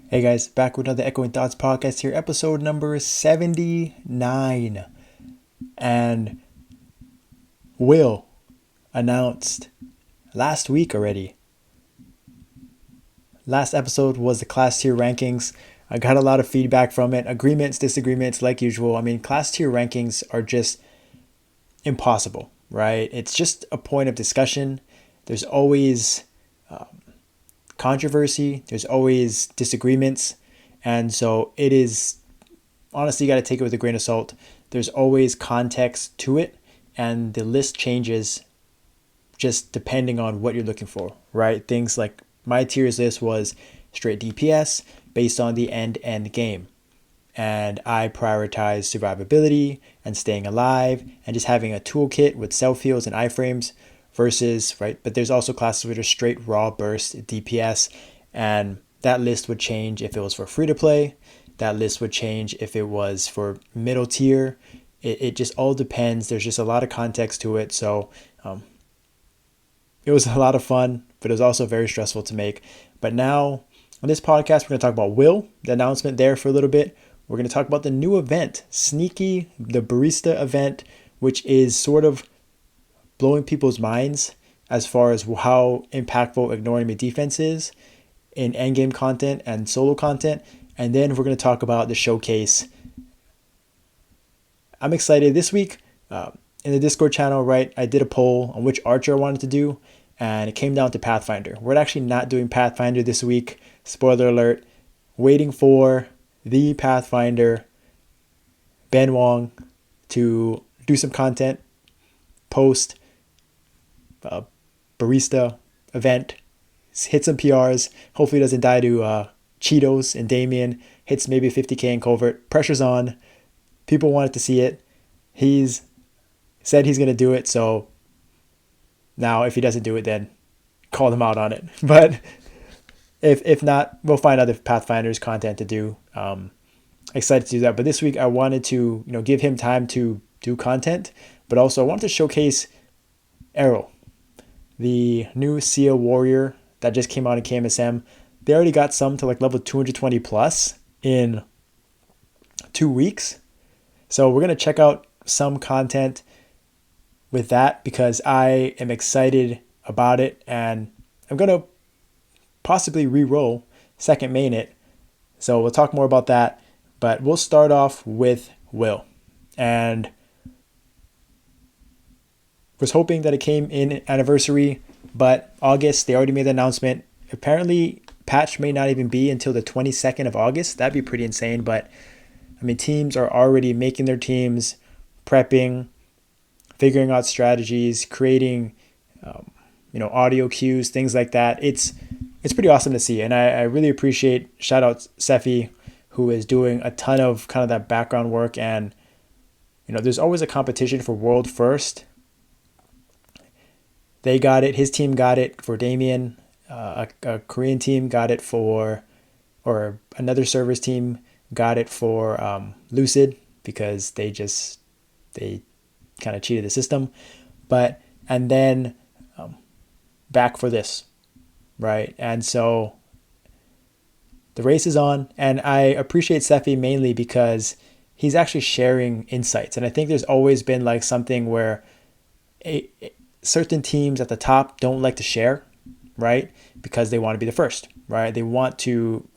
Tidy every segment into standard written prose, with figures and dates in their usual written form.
Hey guys, back with another Echoing Thoughts podcast here, episode number 79. And Will announced last week already. Last episode was the class tier rankings. I got a lot of feedback from it, agreements, disagreements, like usual. I mean, class tier rankings are just impossible, right? It's just a point of discussion. There's always controversy, there's always disagreements. And so it is honestly, you got to take it with a grain of salt. There's always context to it, and the list changes just depending on what you're looking for, right? Things like my tiers list was straight DPS based on the end game. And I prioritize survivability and staying alive and just having a toolkit with self heals and iframes versus, right? But there's also classes which are straight raw burst DPS. And that list would change if it was for free to play. That list would change if it was for middle tier. It just all depends. There's just a lot of context to it. So it was a lot of fun, but it was also very stressful to make. But now on this podcast, we're going to talk about Will, the announcement there for a little bit. We're going to talk about the new event, Sneaky, the barista event, which is sort of blowing people's minds as far as how impactful ignoring the defense is in endgame content and solo content. And then we're going to talk about the showcase. I'm excited this week. In the Discord channel, right, I did a poll on which archer I wanted to do, and it came down to Pathfinder. We're actually not doing Pathfinder this week. Spoiler alert. Waiting for the Pathfinder, Ben Wong, to do some content, post barista event, hit some PRs. Hopefully, it doesn't die to Cheetos and Damien. Hits maybe 50K in Culvert. Pressure's on. People wanted to see it. He's said he's going to do it. So now, if he doesn't do it, then call him out on it. But if not, we'll find other Pathfinder's content to do. Excited to do that. But this week, I wanted to give him time to do content, but also I wanted to showcase EREL, the new SEA warrior that just came out in KMSM. They already got some to like level 220 plus in 2 weeks. So we're going to check out some content with that because I am excited about it, and I'm going to possibly re-roll second main it. So we'll talk more about that, but we'll start off with Will. And was hoping that it came in anniversary, but August, they already made the announcement. Apparently, patch may not even be until the 22nd of August. That'd be pretty insane, but I mean, teams are already making their teams, prepping, figuring out strategies, creating, audio cues, things like that. It's pretty awesome to see, and I really appreciate. Shout out Sefi, who is doing a ton of kind of that background work, and there's always a competition for world first. They got it. His team got it for Damien. A Korean team got it or another server's team got it for Lucid because they kind of cheated the system. And then back for this, right? And so the race is on, and I appreciate Sefi mainly because he's actually sharing insights. And I think there's always been like something where certain teams at the top don't like to share, right? Because they want to be the first, right? They want to,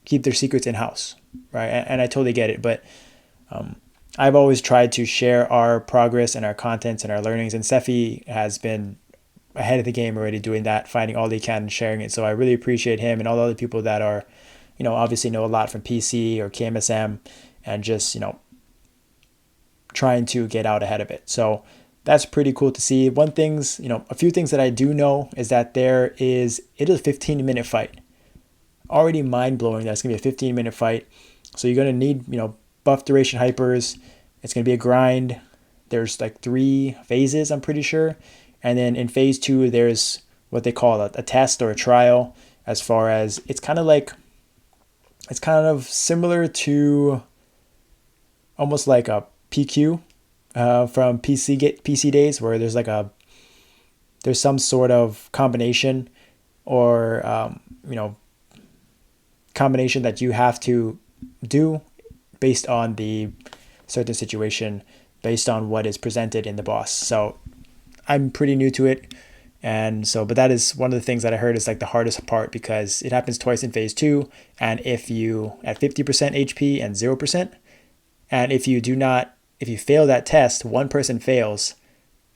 keep their secrets in-house, right? And I totally get it. But I've always tried to share our progress and our contents and our learnings. And Sefi has been ahead of the game already doing that, finding all they can and sharing it. So I really appreciate him and all the other people that are, obviously know a lot from PC or KMSM and just, trying to get out ahead of it. So that's pretty cool to see. A few things that I do know is that it is a 15-minute fight. Already mind-blowing that it's going to be a 15-minute fight. So you're going to need, buff duration hypers. It's going to be a grind. There's like 3 phases, I'm pretty sure. And then in phase 2, there's what they call a test or a trial, as far as it's kind of similar to almost like a PQ from PC days, where there's some sort of combination or combination that you have to do based on the certain situation, based on what is presented in the boss. So I'm pretty new to it. And so, but that is one of the things that I heard is like the hardest part, because it happens twice in phase 2. And if you at 50% HP and 0%, and if you fail that test, one person fails,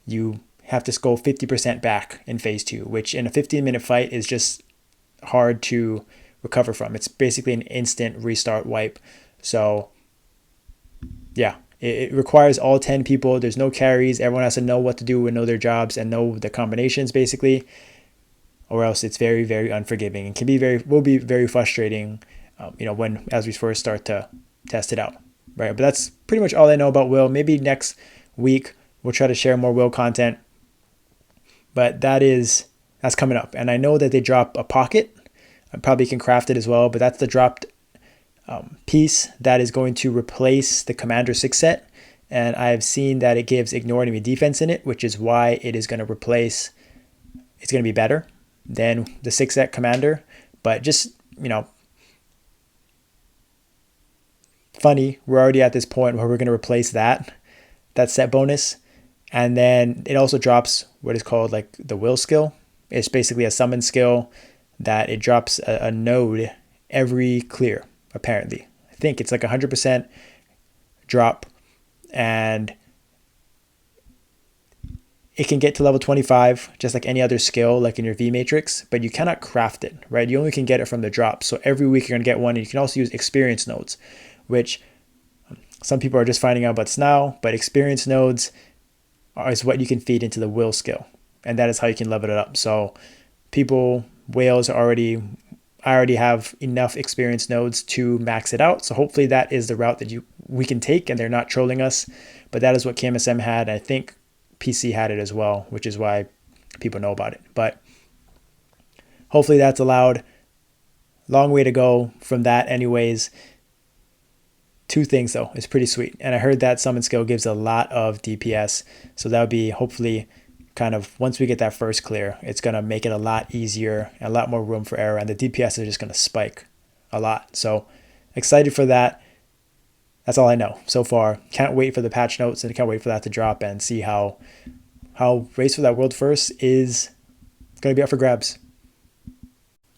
you have to go 50% back in phase 2, which in a 15-minute fight is just hard to recover from. It's basically an instant restart wipe. So yeah, it requires all 10 people. There's no carries. Everyone has to know what to do and know their jobs and know the combinations basically, or else it's very, very unforgiving and will be very frustrating, as we first start to test it out, right? But that's pretty much all I know about Will. Maybe next week we'll try to share more Will content, but that's coming up. And I know that they drop a pocket. I probably can craft it as well, but that's the dropped piece that is going to replace the Commander 6 set. And I've seen that it gives ignore enemy defense in it, which is why it's going to be better than the 6 set Commander. But just, funny, we're already at this point where we're going to replace that set bonus. And then it also drops what is called like the will skill. It's basically a summon skill that it drops a node every clear, apparently. I think it's like 100% drop, and it can get to level 25 just like any other skill, like in your V matrix, but you cannot craft it, right? You only can get it from the drop. So every week you're going to get one. And you can also use experience nodes, which some people are just finding out about now, but experience nodes is what you can feed into the will skill, and that is how you can level it up. So whales I already have enough experience nodes to max it out. So hopefully that is the route that we can take, and they're not trolling us. But that is what KMSM had. I think PC had it as well, which is why people know about it. But hopefully that's allowed. Long way to go from that anyways. 2 things though, it's pretty sweet. And I heard that summon skill gives a lot of DPS. So that would be hopefully kind of, once we get that first clear, it's going to make it a lot easier and a lot more room for error, and the DPS are just going to spike a lot. So excited for that. That's all I know so far. Can't wait for the patch notes, and can't wait for that to drop and see how Race for that World First is going to be up for grabs.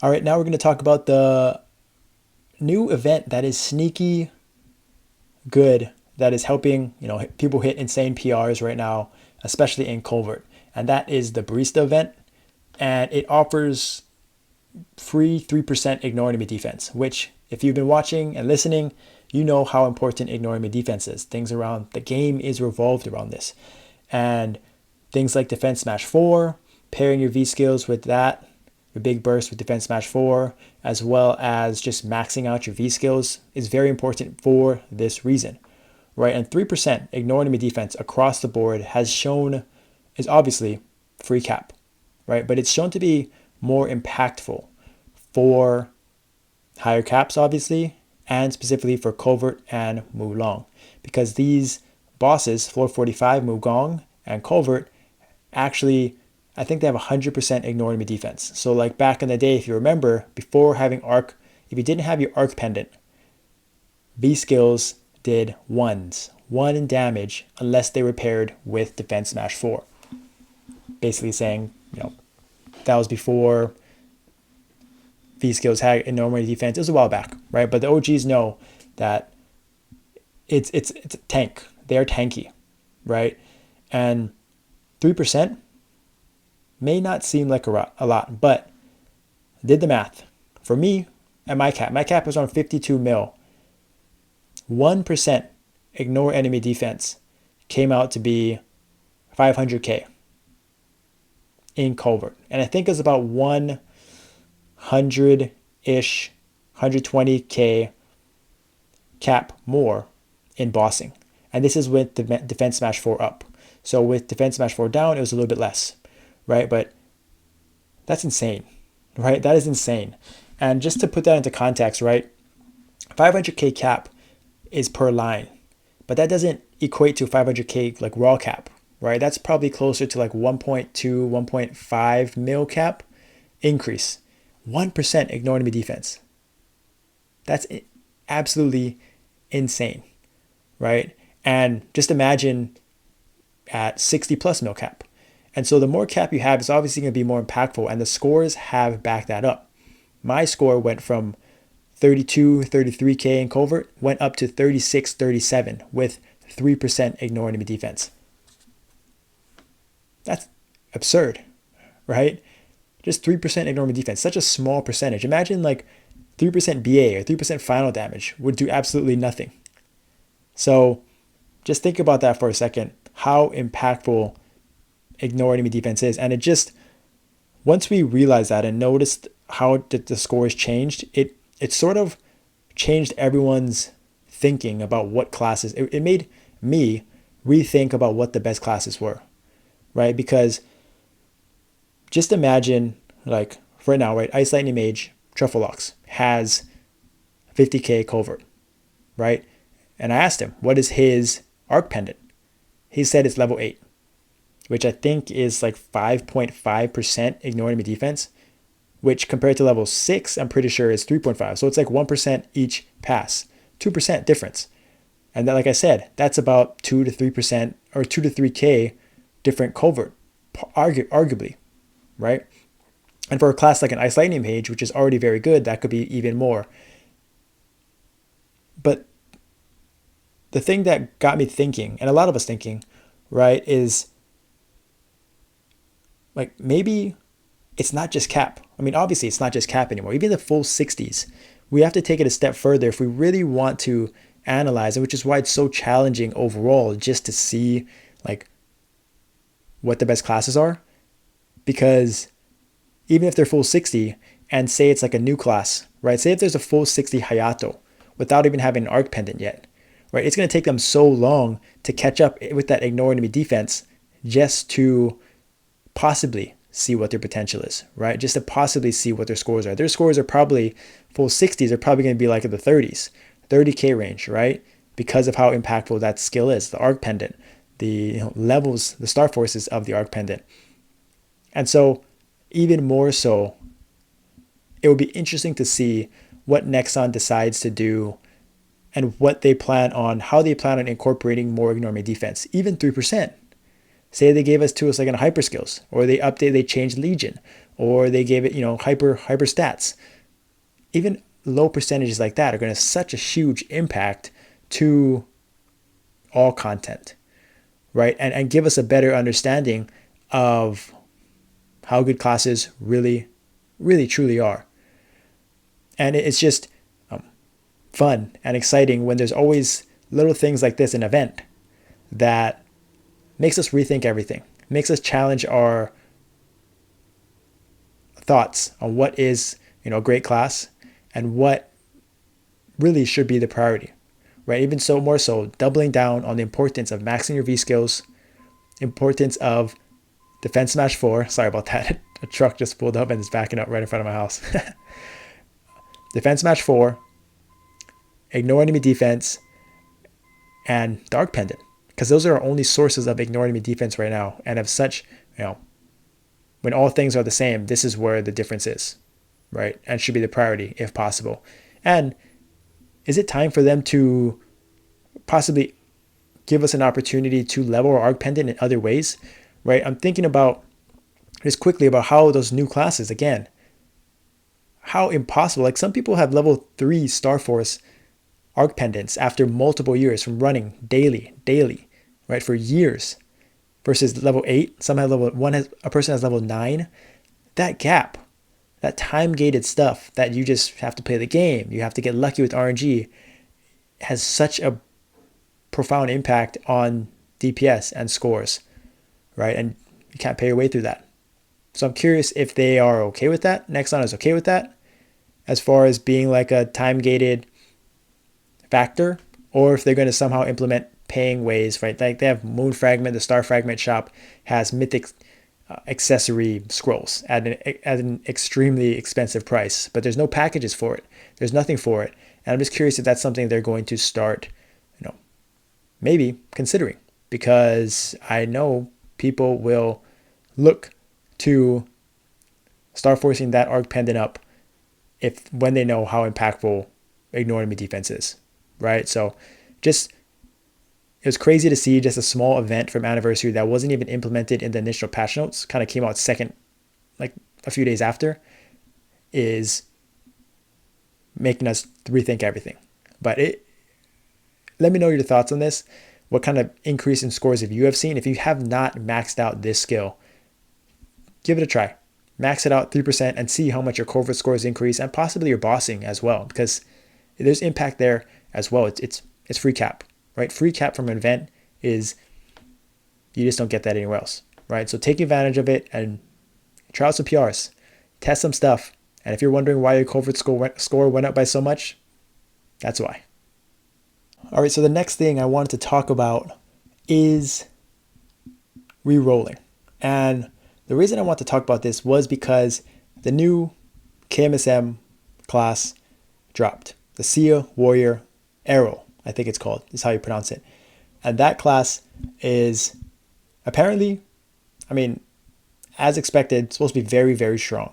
All right, now we're going to talk about the new event that is sneaky good, that is helping people hit insane PRs right now, especially in Culvert. And that is the Barista event. And it offers free 3% ignore enemy defense, which if you've been watching and listening, you know how important ignore enemy defense is. Things around the game is revolved around this. And things like Defense Smash 4, pairing your V skills with that, your big burst with Defense Smash 4, as well as just maxing out your V skills is very important for this reason, right? And 3% ignore enemy defense across the board is obviously free cap, right? But it's shown to be more impactful for higher caps, obviously, and specifically for Culvert and Mulong, because these bosses, Floor 45, Mugong, and Culvert, actually, I think they have 100% ignore enemy defense. So like back in the day, if you remember, before having Arc, if you didn't have your Arc Pendant, V skills did 1 damage unless they were paired with Defense Smash 4. Basically saying, that was before V skills had enormous defense. It was a while back, right? But the OGs know that it's a tank. They are tanky, right? And 3% may not seem like a lot, but I did the math. For me, at my cap was on 52 mil. 1% ignore enemy defense came out to be 500k in Culvert. And I think it's about 100-ish, 120k cap more in bossing. And this is with Defense Smash 4 up. So with Defense Smash 4 down, it was a little bit less, right? But that's insane, right? That is insane. And just to put that into context, right? 500k cap is per line, but that doesn't equate to 500k like raw cap, right? That's probably closer to like 1.2, 1.5 mil cap increase. 1% ignore enemy defense. That's absolutely insane, right? And just imagine at 60 plus mil cap. And so the more cap you have, it's obviously going to be more impactful. And the scores have backed that up. My score went from 32, 33K in Culvert, went up to 36, 37 with 3% ignore enemy defense. That's absurd, right? Just 3% ignore enemy defense, such a small percentage. Imagine like 3% BA or 3% final damage would do absolutely nothing. So just think about that for a second, how impactful ignore enemy defense is. And it just, once we realized that and noticed how the scores changed, it sort of changed everyone's thinking about what classes. It made me rethink about what the best classes were, right? Because just imagine, like, right now, right, Ice Lightning Mage, Truffle Locks, has 50k Culvert, right? And I asked him, what is his Arc Pendant? He said it's level 8, which I think is like 5.5% ignore enemy defense, which compared to level 6, I'm pretty sure is 3.5. So it's like 1% each pass, 2% difference. And then, like I said, that's about 2 to 3% or 2 to 3k different Culvert, arguably, right? And for a class like an Ice Lightning Mage, which is already very good, that could be even more. But the thing that got me thinking, and a lot of us thinking, right, is like maybe it's not just cap. I mean, obviously it's not just cap anymore. Even the full 60s, we have to take it a step further if we really want to analyze it, which is why it's so challenging overall just to see like what the best classes are. Because even if they're full 60 and say it's like a new class, right? Say if there's a full 60 Hayato without even having an Arc Pendant yet, right? It's going to take them so long to catch up with that ignore enemy defense just to possibly see what their potential is, right? Just to possibly see what their scores are. Their scores are probably full 60s are probably going to be like in the 30s, 30k range, right? Because of how impactful that skill is, the Arc Pendant, the levels, the star forces of the Arc Pendant. And so even more so, it would be interesting to see what Nexon decides to do and what they plan on, how they plan on incorporating more ignore enemy defense, even 3%. Say they gave us to us like in hyper skills, or they changed Legion, or they gave it, hyper stats. Even low percentages like that are going to have such a huge impact to all content, right? And give us a better understanding of how good classes really, really, truly are. And it's just fun and exciting when there's always little things like this, an event that makes us rethink everything, makes us challenge our thoughts on what is, a great class and what really should be the priority, right? Even so, more so, doubling down on the importance of maxing your V skills, importance of Defense Smash 4. Sorry about that. A truck just pulled up and is backing up right in front of my house. Defense Smash 4, ignore enemy defense, and Dark Pendant. Because those are our only sources of ignore enemy defense right now. And of such, when all things are the same, this is where the difference is, right? And should be the priority if possible. And is it time for them to possibly give us an opportunity to level our Arc Pendant in other ways, right? I'm thinking about just quickly about how those new classes, again, how impossible. Like some people have level 3 Star Force Arc Pendants after multiple years from running daily, right, for years, versus level 8. Some have a person has level 9. That gap, that time-gated stuff that you just have to play the game, you have to get lucky with RNG, has such a profound impact on DPS and scores, right? And you can't pay your way through that. So I'm curious if they are okay with that. Nexon is okay with that as far as being like a time-gated factor, or if they're going to somehow implement paying ways, right? Like they have Moon Fragment, the Star Fragment shop has mythic accessory scrolls at an extremely expensive price, but there's no packages for it. There's nothing for it. And I'm just curious if that's something they're going to start, maybe considering, because I know people will look to start forcing that Arc Pendant up when they know how impactful ignore enemy defenses, right? So just, it was crazy to see just a small event from Anniversary that wasn't even implemented in the initial patch notes, kind of came out second, like a few days after, is making us rethink everything. But let me know your thoughts on this. What kind of increase in scores have you have seen? If you have not maxed out this skill, give it a try. Max it out 3% and see how much your Culvert scores increase, and possibly your bossing as well, because there's impact there as well. It's free cap, right? Free cap from an event is, you just don't get that anywhere else, right? So take advantage of it and try out some PRs, test some stuff. And if you're wondering why your Culvert score went up by so much, that's why. All right, so the next thing I wanted to talk about is re-rolling. And the reason I want to talk about this was because the new KMSM class dropped. The Seer Warrior EREL, I think it's called, is how you pronounce it. And that class is apparently, I mean, as expected, supposed to be very, very strong,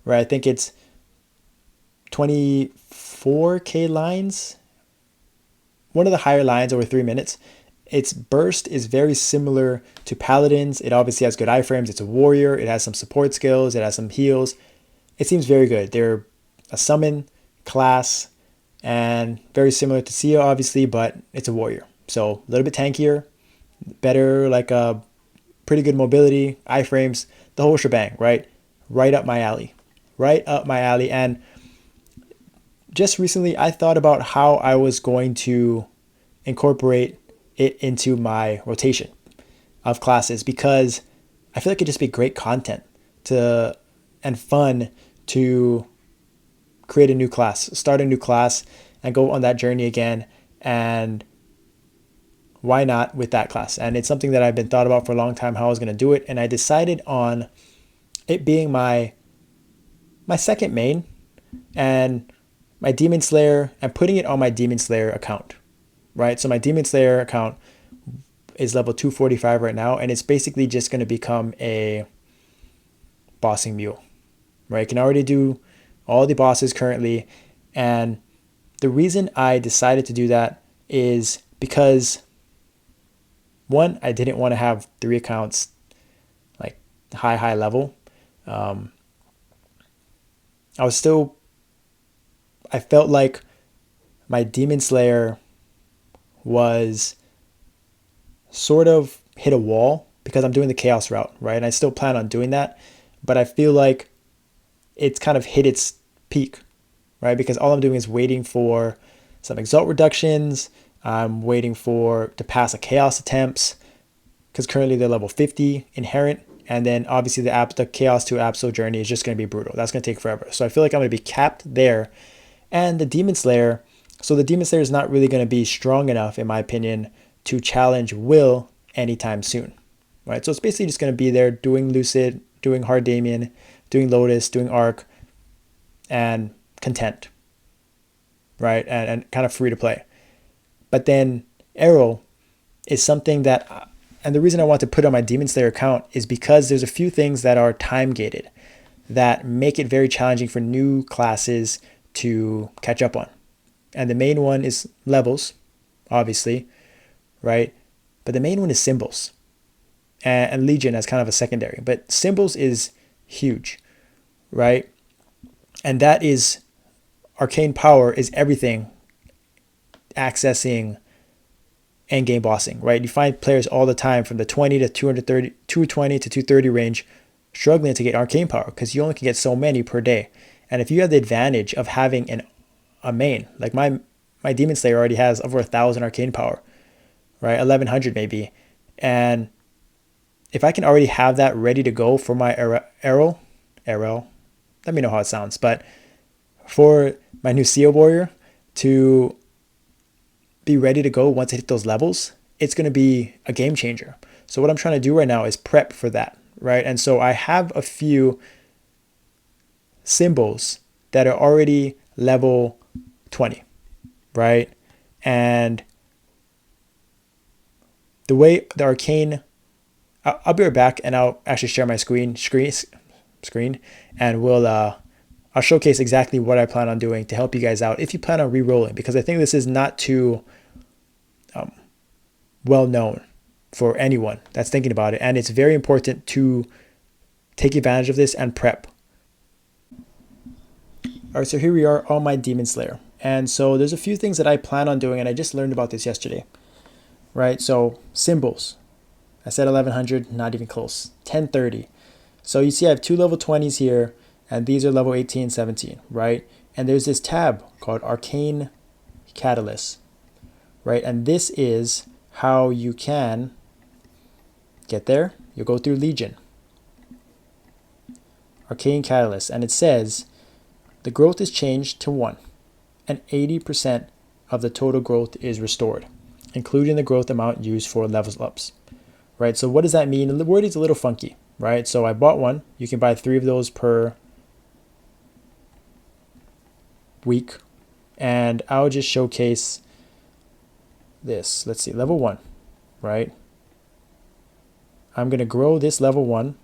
right? I think it's 24k lines, one of the higher lines over 3 minutes. Its burst is very similar to Paladins. It obviously has good iframes. It's a warrior. It has some support skills. It has some heals. It seems very good. They're a summon class and very similar to Sia, obviously, but it's a warrior. So a little bit tankier, better, like a pretty good mobility, iframes, the whole shebang, right? Right up my alley. Right up my alley. And just recently, I thought about how I was going to incorporate it into my rotation of classes, because I feel like it'd just be great content and fun to create a new class, start a new class, and go on that journey again. And why not with that class? And it's something that I've been thought about for a long time, how I was going to do it. And I decided on it being my second main and my Demon Slayer, and putting it on my Demon Slayer account, right? So my Demon Slayer account is level 245 right now, and it's basically just going to become a bossing mule, right? It can already do all the bosses currently. And the reason I decided to do that is because, one, I didn't want to have 3 accounts like high level. I felt like my Demon Slayer was sort of hit a wall because I'm doing the Chaos route, right? And I still plan on doing that, but I feel like it's kind of hit its peak, right? Because all I'm doing is waiting for some Exalt reductions. I'm waiting to pass a Chaos attempts, because currently they're level 50 inherent. And then obviously the Chaos to Absol journey is just going to be brutal. That's going to take forever. So I feel like I'm going to be capped there. And the Demon Slayer is not really going to be strong enough, in my opinion, to challenge Will anytime soon, right? So it's basically just going to be there doing Lucid, doing Hard Damien, doing Lotus, doing Arc, and Content, right? And kind of free to play. But then EREL is something that, and the reason I want to put on my Demon Slayer account is because there's a few things that are time gated that make it very challenging for new classes to catch up on. And the main one is levels, obviously, right? But the main one is symbols, and Legion as kind of a secondary. But symbols is huge, right? And that is, arcane power is everything accessing endgame bossing, right? You find players all the time from the 220 to 230 range struggling to get arcane power, because you only can get so many per day. And if you have the advantage of having a main, like my Demon Slayer already has over 1,000 arcane power, right? 1,100 maybe. And if I can already have that ready to go for my EREL, let me know how it sounds, but for my new Seal Warrior to be ready to go once I hit those levels, it's going to be a game changer. So what I'm trying to do right now is prep for that, right? And so I have a few symbols that are already level 20, right? And the way the arcane, I'll be right back and I'll actually share my screen and we'll I'll showcase exactly what I plan on doing to help you guys out if you plan on re-rolling, because I think this is not too well known for anyone that's thinking about it, and it's very important to take advantage of this and prep. All right, so here we are on my Demon Slayer, and so there's a few things that I plan on doing, and I just learned about this yesterday, right? So symbols, I said 1100, not even close. 1030. So you see I have two level 20s here, and these are level 18, 17, right? And there's this tab called Arcane Catalyst, right? And this is how you can get there. You'll go through Legion. Arcane Catalyst, and it says the growth is changed to 1, and 80% of the total growth is restored, including the growth amount used for levels ups. Right, so what does that mean? And the wording's a little funky, right? So I bought one. You can buy 3 of those per week. And I'll just showcase this. Let's see, level 1, right? I'm going to grow this level 1.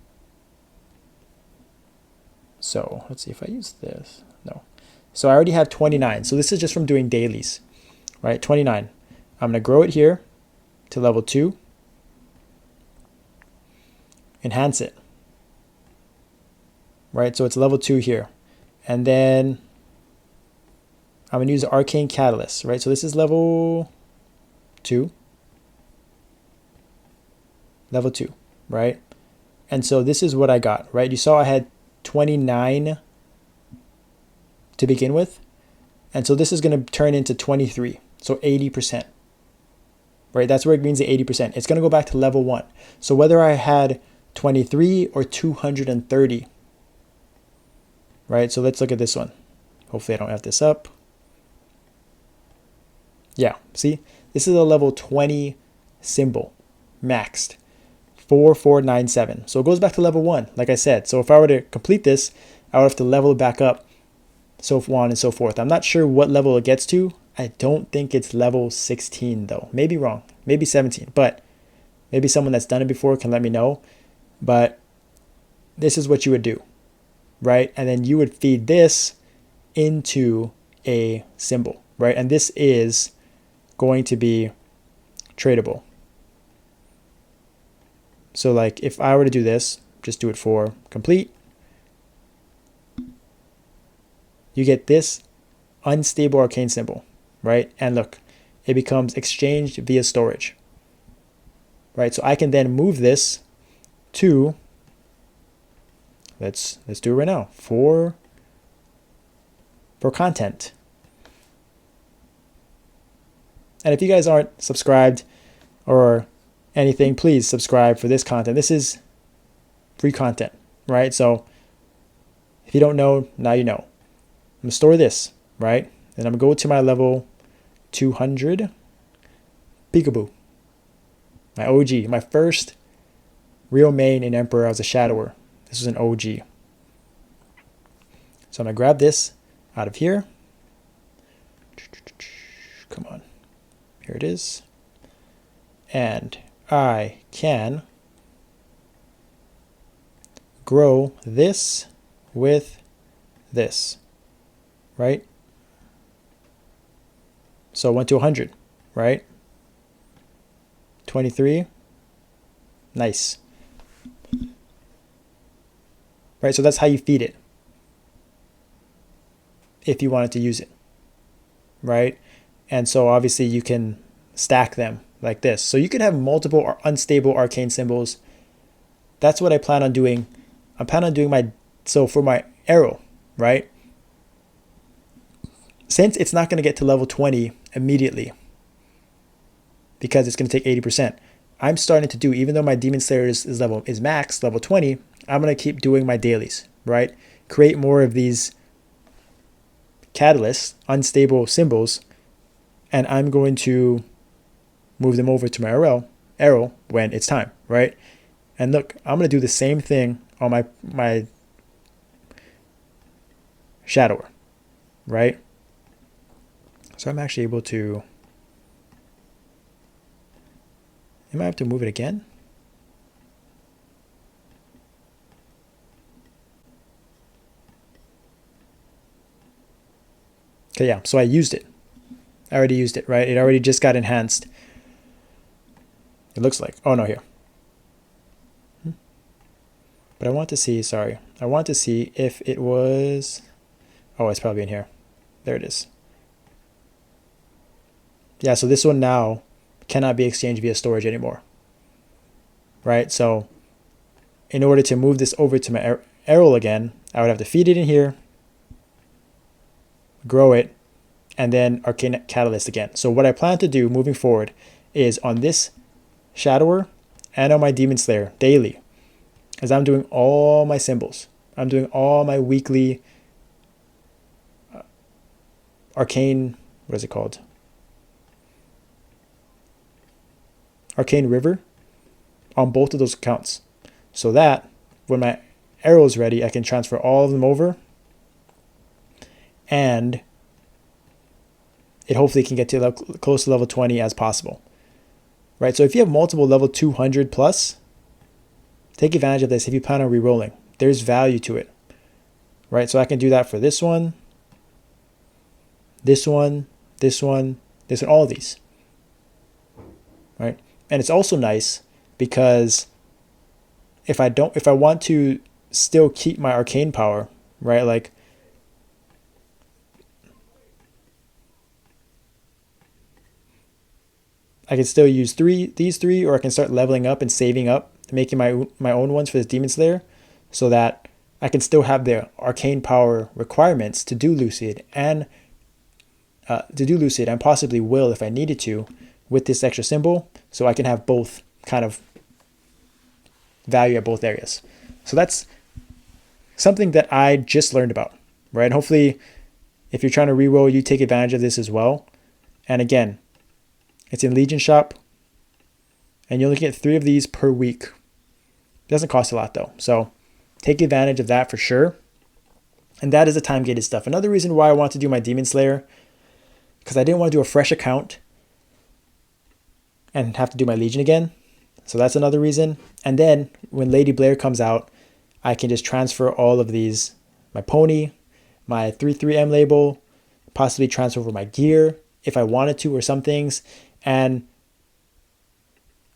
So let's see if I use this. No. So I already have 29. So this is just from doing dailies, right? 29. I'm going to grow it here to level 2. Enhance it, right? So it's level 2 here. And then I'm going to use the Arcane Catalyst, right? So this is level 2. Level 2, right? And so this is what I got, right? You saw I had 29 to begin with. And so this is going to turn into 23. So 80%, right? That's where it means the 80%. It's going to go back to level 1. So whether I had 23 or 230, right? So let's look at this one. Hopefully I don't have this up. Yeah, see, this is a level 20 symbol, maxed, 4497. So it goes back to level 1, like I said. So if I were to complete this, I would have to level it back up, so on and so forth. I'm not sure what level it gets to. I don't think it's level 16 though. Maybe wrong, maybe 17, but maybe someone that's done it before can let me know. But this is what you would do, right? And then you would feed this into a symbol, right? And this is going to be tradable. So like if I were to do this, just do it for complete, you get this unstable arcane symbol, right? And look, it becomes exchanged via storage, right? So I can then move this to, let's do it right now, for content. And if you guys aren't subscribed or anything, please subscribe for this content. This is free content, right? So if you don't know, now you know. I'm gonna store this, right? And I'm gonna go to my level 200 Peekaboo, my OG, my first real main in Emperor. I was a shadower. This was an OG. So I'm going to grab this out of here. Come on. Here it is. And I can grow this with this, right? So 1 to 100, right? 23. Nice. Right, so that's how you feed it if you wanted to use it, right? And so obviously you can stack them like this. So you could have multiple unstable arcane symbols. That's what I plan on doing. I plan on doing so for my EREL, right? Since it's not going to get to level 20 immediately because it's going to take 80%, I'm starting to do, even though my Demon Slayer is max level 20, I'm going to keep doing my dailies, right? Create more of these catalysts, unstable symbols, and I'm going to move them over to my EREL when it's time, right? And look, I'm going to do the same thing on my shadower, right? So I'm actually able to, I might have to move it again. Okay, yeah, so I used it. I already used it, right? It already just got enhanced. It looks like. Oh, no, here. But I want to see, sorry. I want to see if it was... Oh, it's probably in here. There it is. Yeah, so this one now cannot be exchanged via storage anymore. Right? So in order to move this over to my EREL again, I would have to feed it in here, grow it, and then Arcane Catalyst again. So what I plan to do moving forward is on this Shadower and on my Demon Slayer daily, as I'm doing all my symbols. I'm doing all my weekly Arcane, what is it called? Arcane River on both of those accounts. So that when my EREL is ready, I can transfer all of them over and it hopefully can get to close to level 20 as possible. Right? So if you have multiple level 200 plus, take advantage of this if you plan on re-rolling. There's value to it. Right? So I can do that for this one, this one, this one, this one, all of these. Right? And it's also nice because if I want to still keep my arcane power, right? Like I can still use these three, or I can start leveling up and saving up, making my own ones for this Demon Slayer, so that I can still have the arcane power requirements to do Lucid and possibly will if I needed to with this extra symbol, so I can have both kind of value at both areas. So that's something that I just learned about, right? And hopefully, if you're trying to reroll, you take advantage of this as well. And again, it's in Legion Shop, and you only get 3 of these per week. It doesn't cost a lot though, so take advantage of that for sure. And that is the time-gated stuff. Another reason why I want to do my Demon Slayer, because I didn't want to do a fresh account and have to do my Legion again. So that's another reason. And then when Lady Blair comes out, I can just transfer all of these, my pony, my 3/3M label, possibly transfer over my gear if I wanted to, or some things. And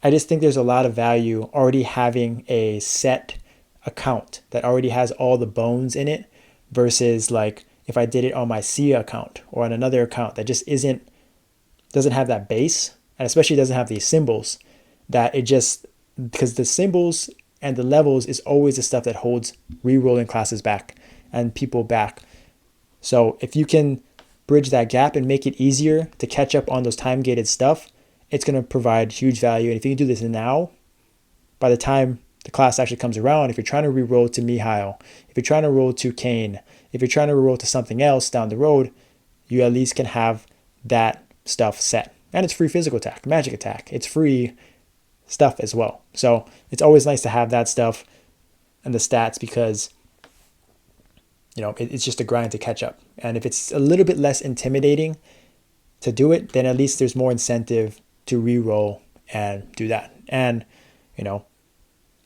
I just think there's a lot of value already having a set account that already has all the bones in it versus like if I did it on my Sia account or on another account that just doesn't have that base, and especially doesn't have these symbols, that it just, because the symbols and the levels is always the stuff that holds re-rolling classes back and people back. So if you can bridge that gap and make it easier to catch up on those time-gated stuff, it's going to provide huge value. And if you can do this now, by the time the class actually comes around, if you're trying to re-roll to Mihail, if you're trying to roll to Kane, if you're trying to roll to something else down the road, you at least can have that stuff set. And it's free physical attack, magic attack. It's free stuff as well. So it's always nice to have that stuff and the stats, because it's just a grind to catch up. And if it's a little bit less intimidating to do it, then at least there's more incentive to re-roll and do that. And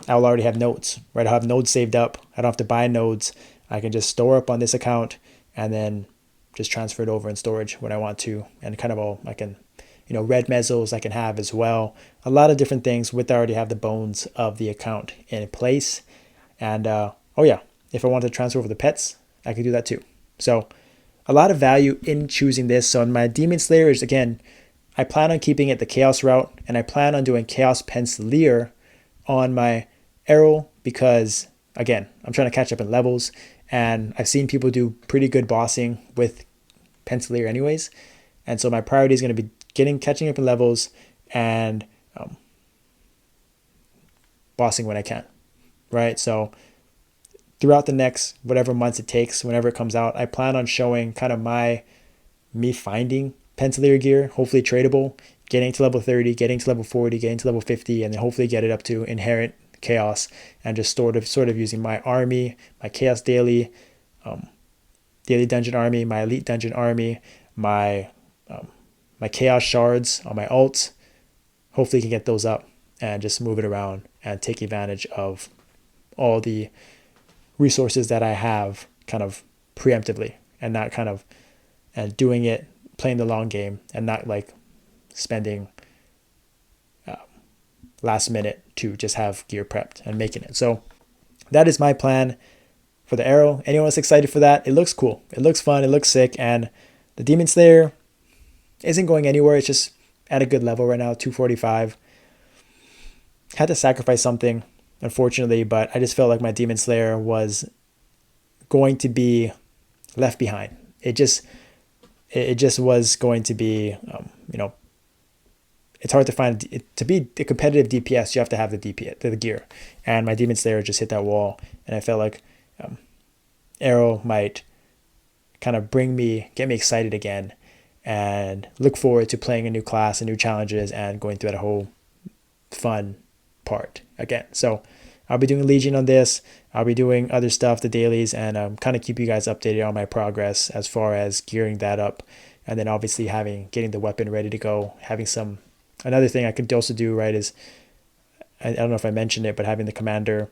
I'll already have nodes, right? I'll have nodes saved up. I don't have to buy nodes. I can just store up on this account and then just transfer it over in storage when I want to. And kind of all I can, red mezzos I can have as well. A lot of different things with I already have the bones of the account in place. And if I want to transfer over the pets, I could do that too. So a lot of value in choosing this. So in my Demon Slayer is, again, I plan on keeping it the Chaos route, and I plan on doing Chaos Pencilier on my EREL because, again, I'm trying to catch up in levels, and I've seen people do pretty good bossing with Pencilier anyways. And so my priority is going to be catching up in levels and bossing when I can, right? So throughout the next whatever months it takes, whenever it comes out, I plan on showing kind of me finding Pencilier gear, hopefully tradable, getting to level 30, getting to level 40, getting to level 50, and then hopefully get it up to inherent chaos, and just sort of using my army, my chaos daily dungeon army, my elite dungeon army, my chaos shards on my alts. Hopefully you can get those up and just move it around and take advantage of all the resources that I have kind of preemptively, and not kind of and doing it, playing the long game, and not like spending last minute to just have gear prepped and making it. So that is my plan for the EREL. Anyone that's excited for that? It looks cool. It looks fun. It looks sick. And the Demon Slayer isn't going anywhere. It's just at a good level right now, 245. Had to sacrifice something, unfortunately, but I just felt like my Demon Slayer was going to be left behind. It just was going to be, it's hard to find. To be a competitive DPS, you have to have the gear. And my Demon Slayer just hit that wall, and I felt like EREL might kind of get me excited again, and look forward to playing a new class and new challenges and going through that whole fun part again. So I'll be doing Legion on this. I'll be doing other stuff, the dailies, and kind of keep you guys updated on my progress as far as gearing that up. And then obviously getting the weapon ready to go. Another thing I could also do, right, is, I don't know if I mentioned it, but having the commander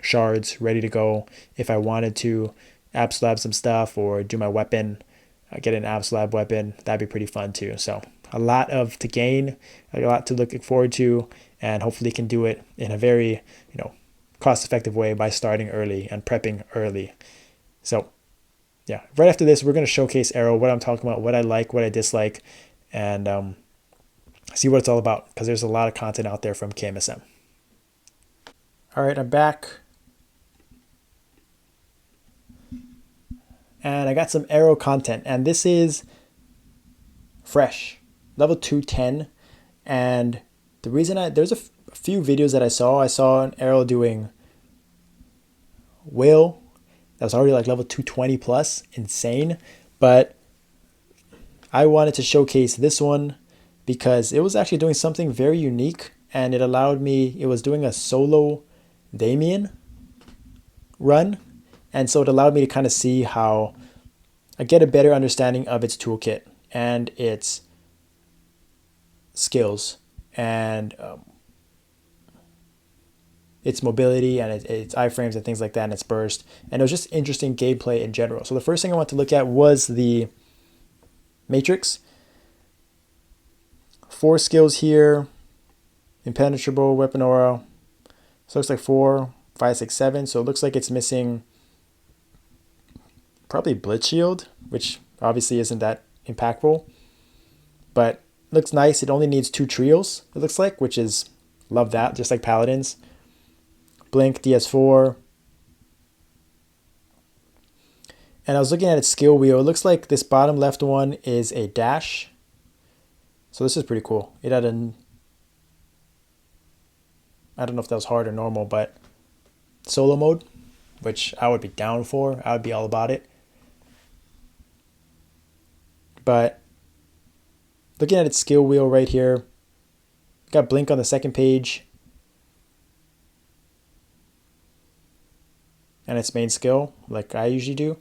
shards ready to go if I wanted to absolab some stuff or do my weapon, get an absolab weapon. That'd be pretty fun too. So a lot to gain, a lot to look forward to, and hopefully can do it in a very, cost-effective way by starting early and prepping early. So yeah, right after this, we're going to showcase EREL, what I'm talking about, what I like, what I dislike, and see what it's all about, because there's a lot of content out there from KMSM. All right, I'm back. And I got some EREL content, and this is fresh, level 210. And the reason there's a few videos that I saw an EREL doing Whale that was already like level 220 plus, insane. But I wanted to showcase this one because it was actually doing something very unique, and it was doing a solo Damien run. And so it allowed me to kind of see how I get a better understanding of its toolkit and its skills and its mobility and its iframes and things like that, and its burst. And it was just interesting gameplay in general. So the first thing I want to look at was the Matrix. 4 skills here. Impenetrable, weapon aura. So it looks like 4, 5, 6, 7. So it looks like it's missing probably Blitz Shield, which obviously isn't that impactful. But looks nice. It only needs 2 trios, it looks like, which is, love that, just like Paladins. Blink, DS4. And I was looking at its skill wheel. It looks like this bottom left one is a dash. So this is pretty cool. It had I don't know if that was hard or normal, but solo mode, which I would be down for. I would be all about it. But looking at its skill wheel right here, got blink on the second page. And its main skill, like I usually do.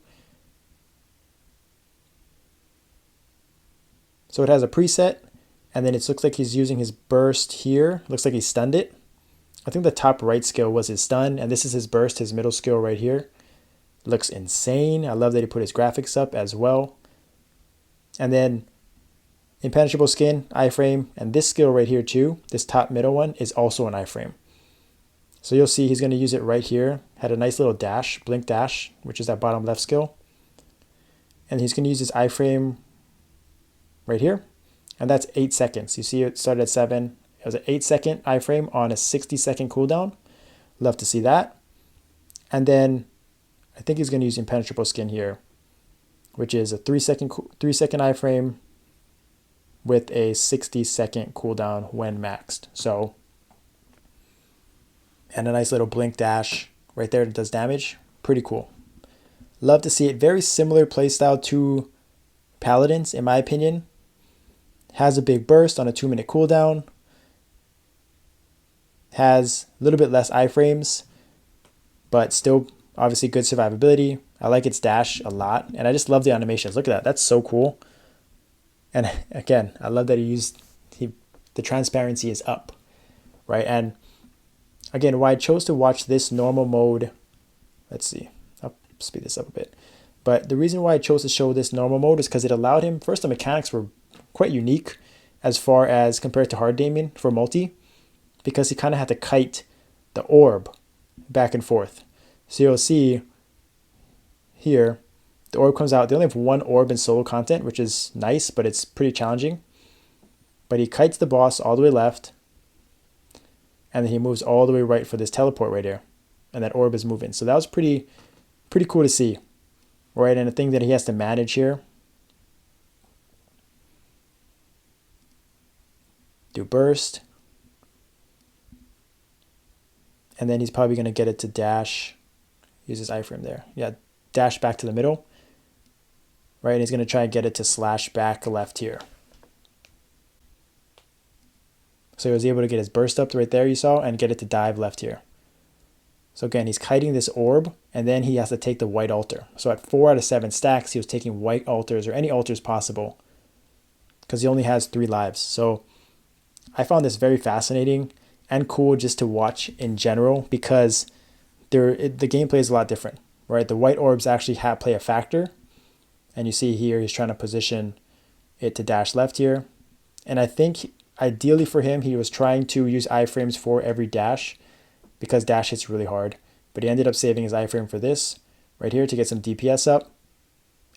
So it has a preset, and then it looks like he's using his burst here. Looks like he stunned it. I think the top right skill was his stun, and this is his burst, his middle skill right here. Looks insane. I love that he put his graphics up as well. And then impenetrable skin, iframe, and this skill right here too, this top middle one, is also an iframe. So you'll see he's going to use it right here. Had a nice little dash, blink dash, which is that bottom left skill. And he's going to use his iframe right here. And that's 8 seconds. You see it started at 7. It was an 8-second iframe on a 60-second cooldown. Love to see that. And then I think he's going to use impenetrable skin here, which is a 3-second iframe with a 60-second cooldown when maxed. So, and a nice little blink dash right there that does damage. Pretty cool. Love to see it. Very similar playstyle to Paladins, in my opinion. Has a big burst on a 2-minute cooldown. Has a little bit less iframes, but still obviously good survivability. I like its dash a lot, and I just love the animations. Look at that. That's so cool. And again, I love that the transparency is up, right? And again, why I chose to watch this normal mode, let's see, I'll speed this up a bit. But the reason why I chose to show this normal mode is because it allowed him, first the mechanics were quite unique as far as compared to hard gaming for multi, because he kind of had to kite the orb back and forth. So you'll see here, the orb comes out. They only have one orb in solo content, which is nice, but it's pretty challenging. But he kites the boss all the way left, and then he moves all the way right for this teleport right here. And that orb is moving. So that was pretty cool to see. Right, and the thing that he has to manage here. Do burst. And then he's probably going to get it to dash. Use his iframe there. Yeah, dash back to the middle. Right, and he's going to try and get it to slash back left here. So he was able to get his burst up right there, you saw, and get it to dive left here. So again, he's kiting this orb, and then he has to take the white altar. So at 4 out of 7 stacks, he was taking white altars, or any altars possible, because he only has 3 lives. So I found this very fascinating and cool just to watch in general, because the gameplay is a lot different, right? The white orbs actually play a factor, and you see here he's trying to position it to dash left here. And I think ideally for him, he was trying to use iframes for every dash, because dash hits really hard. But he ended up saving his iframe for this right here to get some DPS up.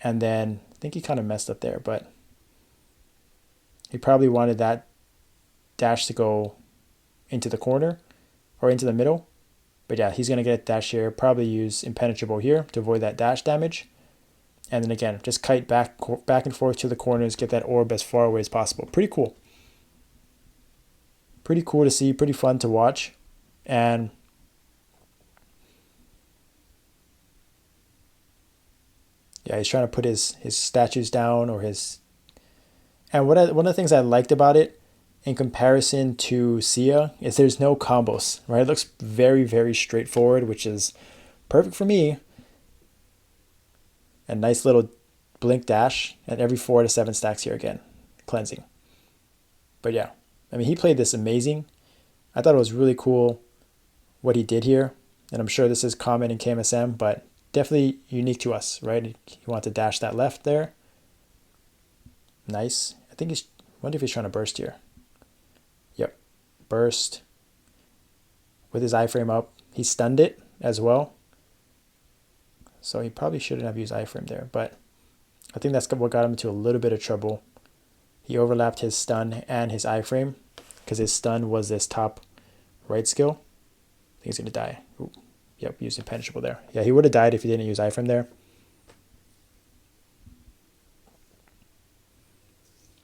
And then I think he kind of messed up there, but he probably wanted that dash to go into the corner or into the middle. But yeah, he's going to get a dash here, probably use impenetrable here to avoid that dash damage. And then again, just kite back and forth to the corners, get that orb as far away as possible. Pretty cool. Pretty cool to see, pretty fun to watch. And yeah, he's trying to put his statues down, or his... And one of the things I liked about it in comparison to Sia is there's no combos, right? It looks very, very straightforward, which is perfect for me. A nice little blink dash at every 4 to 7 stacks here again. Cleansing. But yeah, I mean, he played this amazing. I thought it was really cool what he did here. And I'm sure this is common in KMSM, but definitely unique to us, right? You want to dash that left there. Nice. I wonder if he's trying to burst here. Yep. Burst. With his iframe up. He stunned it as well. So he probably shouldn't have used iframe there, but I think that's what got him into a little bit of trouble. He overlapped his stun and his iframe, because his stun was this top right skill. I think he's going to die. Ooh. Yep, used impenetrable there. Yeah, he would have died if he didn't use iframe there.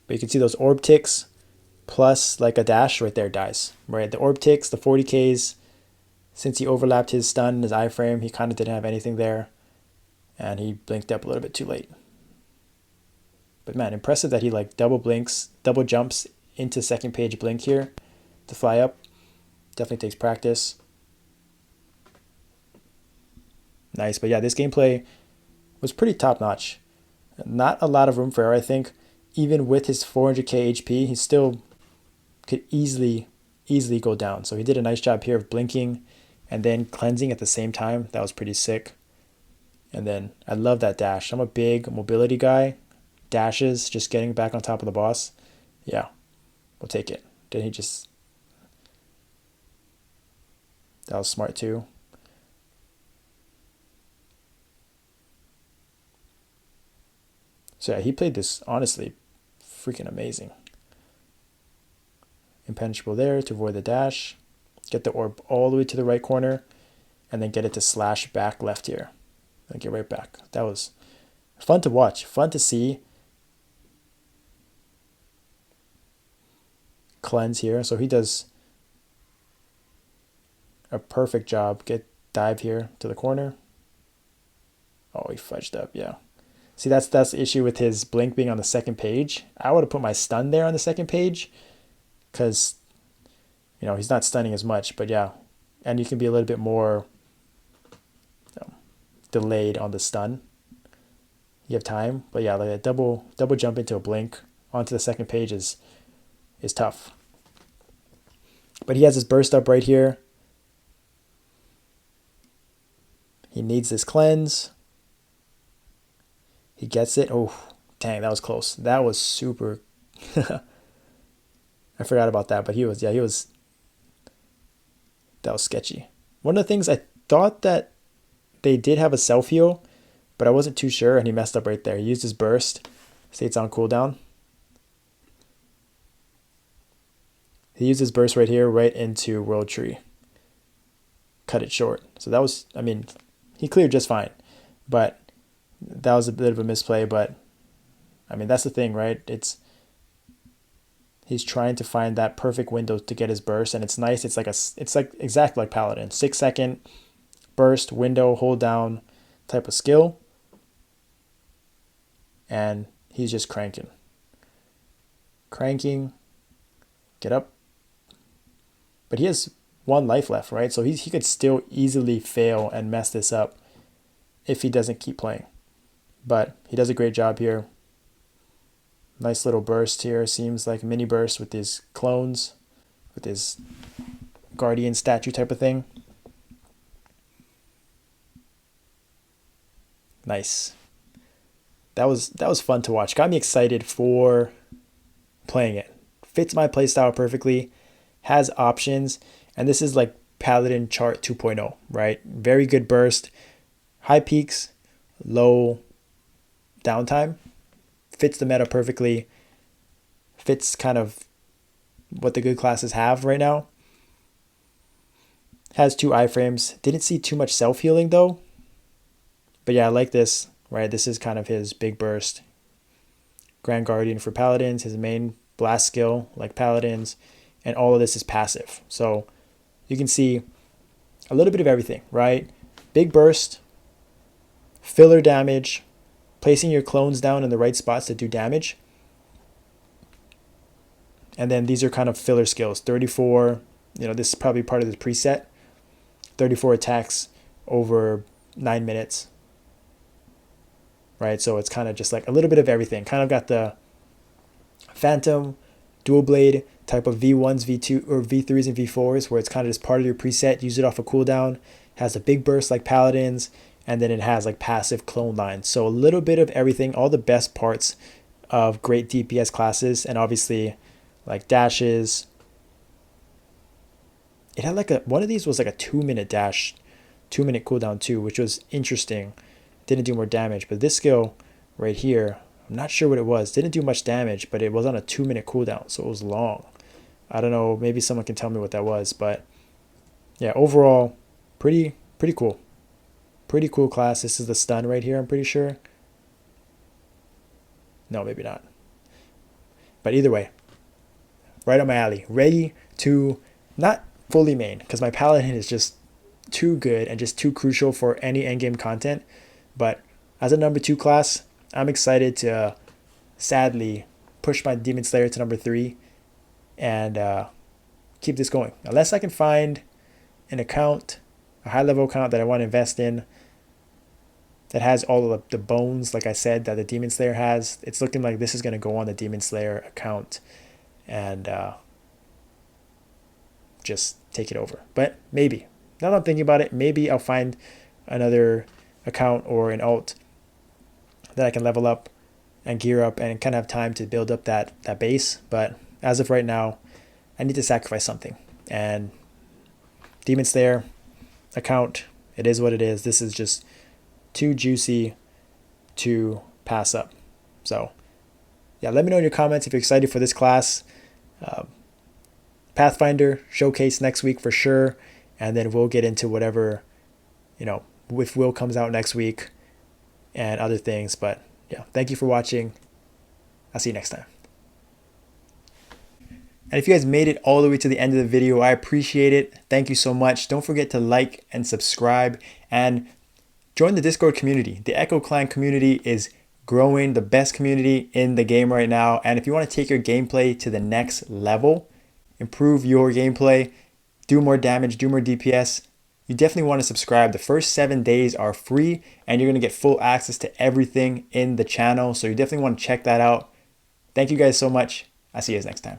But you can see those orb ticks plus like a dash right there dies. Right, the orb ticks, the 40Ks, since he overlapped his stun and his iframe, he kind of didn't have anything there. And he blinked up a little bit too late. But man, impressive that he like double jumps into second page blink here to fly up. Definitely takes practice. Nice, but yeah, this gameplay was pretty top notch. Not a lot of room for error, I think. Even with his 400k HP, he still could easily go down. So he did a nice job here of blinking and then cleansing at the same time. That was pretty sick. And then I love that dash. I'm a big mobility guy. Dashes, just getting back on top of the boss. Yeah, we'll take it. Then he just... That was smart too. So yeah, he played this, honestly, freaking amazing. Impenetrable there to avoid the dash. Get the orb all the way to the right corner. And then get it to slash back left here. And get right back. That was fun to watch. Fun to see. Cleanse here. So he does a perfect job. Get dive here to the corner. Oh, he fudged up, yeah. See, that's the issue with his blink being on the second page. I would have put my stun there on the second page, because, you know, he's not stunning as much. But yeah, and you can be a little bit more delayed on the stun. You have time, but yeah, like a double jump into a blink onto the second page is tough. But he has his burst up right here. He needs this cleanse. He gets it. Oh, dang, that was close. That was super. I forgot about that, but he was, yeah, that was sketchy. One of the things I thought that they did have a self-heal, but I wasn't too sure, and he messed up right there. He used his burst, states on cooldown. He used his burst right here, right into World Tree. Cut it short. So that was, I mean, he cleared just fine, but that was a bit of a misplay. But I mean, that's the thing, right? He's trying to find that perfect window to get his burst, and it's nice. It's like exactly like Paladin, 6-second burst window, hold down type of skill, and he's just cranking, get up. But he has 1 life left, right? So he could still easily fail and mess this up if he doesn't keep playing. But he does a great job here. Nice little burst here. Seems like a mini burst with his clones, with his guardian statue type of thing. Nice. That was fun to watch. Got me excited for playing it. Fits my playstyle perfectly. Has options. And this is like Paladin chart 2.0, right? Very good burst. High peaks, low downtime. Fits the meta perfectly. Fits kind of what the good classes have right now. Has 2 iframes. Didn't see too much self-healing though. But yeah, I like this, right? This is kind of his big burst. Grand Guardian for Paladins, his main blast skill like Paladins, and all of this is passive. So you can see a little bit of everything, right? Big burst, filler damage, placing your clones down in the right spots to do damage. And then these are kind of filler skills. 34, this is probably part of the preset. 34 attacks over 9 minutes. Right, so it's kind of just like a little bit of everything. Kind of got the Phantom, Dual Blade type of V1s, V2, or V3s and V4s, where it's kind of just part of your preset. Use it off a cooldown. Has a big burst like Paladins, and then it has like passive clone lines. So a little bit of everything, all the best parts of great DPS classes, and obviously like dashes. It had like one of these was like a 2-minute dash, 2-minute cooldown too, which was interesting. Didn't do more damage, but this skill right here, I'm not sure what it was. Didn't do much damage, but it was on a 2-minute cooldown, so it was long. I don't know, maybe someone can tell me what that was, but yeah, overall, pretty cool. Pretty cool class. This is the stun right here, I'm pretty sure. No, maybe not. But either way, right up my alley. Ready to not fully main, because my Paladin is just too good and just too crucial for any endgame content. But as a number 2 class, I'm excited to sadly push my Demon Slayer to number 3 and keep this going. Unless I can find an account, a high-level account that I want to invest in that has all of the bones, like I said, that the Demon Slayer has. It's looking like this is going to go on the Demon Slayer account and just take it over. But maybe. Now that I'm thinking about it, maybe I'll find another account or an alt that I can level up and gear up and kind of have time to build up that base. But as of right now, I need to sacrifice something. And Demon Slayer account, it is what it is. This is just too juicy to pass up. So yeah, let me know in your comments if you're excited for this class. Pathfinder showcase next week for sure. And then we'll get into whatever, if Will comes out next week and other things. But yeah, thank you for watching. I'll see you next time. And if you guys made it all the way to the end of the video, I appreciate it. Thank you so much. Don't forget to like and subscribe and join the Discord community. The Echo Clan community is growing, the best community in the game right now. And if you want to take your gameplay to the next level, improve your gameplay, do more damage, do more DPS, you definitely want to subscribe. The first 7 days are free and you're going to get full access to everything in the channel. So you definitely want to check that out. Thank you guys so much. I'll see you guys next time.